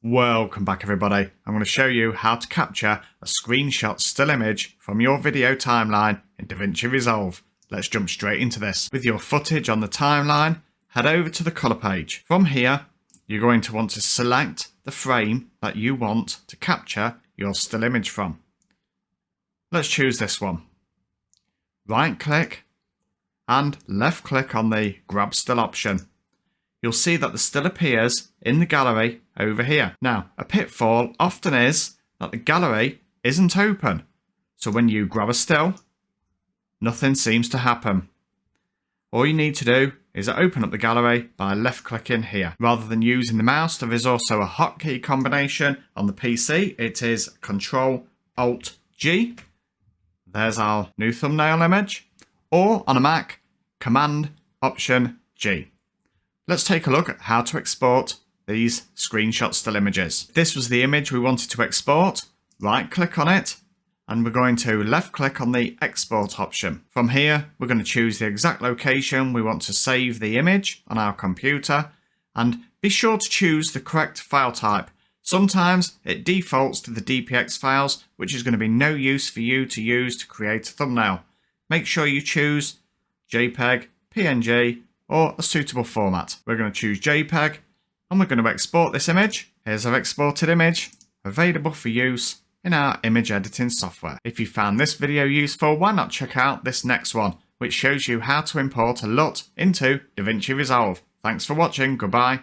Welcome back everybody. I'm going to show you how to capture a screenshot still image from your video timeline in Davinci Resolve. Let's jump straight into this. With your footage on the timeline, head over to the colour page. From here, you're going to want to select the frame that you want to capture your still image from. Let's choose this one. Right click and left click on the grab still option. You'll see that the still appears in the gallery over here. Now, a pitfall often is that the gallery isn't open. So when you grab a still, nothing seems to happen. All you need to do is open up the gallery by left clicking here. Rather than using the mouse, there is also a hotkey combination on the PC. It is Ctrl-Alt-G. There's our new thumbnail image. Or on a Mac, Command-Option-G. Let's take a look at how to export these screenshot still images. This was the image we wanted to export. Right click on it and we're going to left click on the export option. From here, we're going to choose the exact location we want to save the image on our computer and be sure to choose the correct file type. Sometimes it defaults to the DPX files, which is going to be no use for you to use to create a thumbnail. Make sure you choose JPEG, PNG, or a suitable format. We're going to choose JPEG and we're going to export this image. Here's our exported image available for use in our image editing software. If you found this video useful, why not check out this next one, which shows you how to import a LUT into Davinci Resolve. Thanks for watching. Goodbye.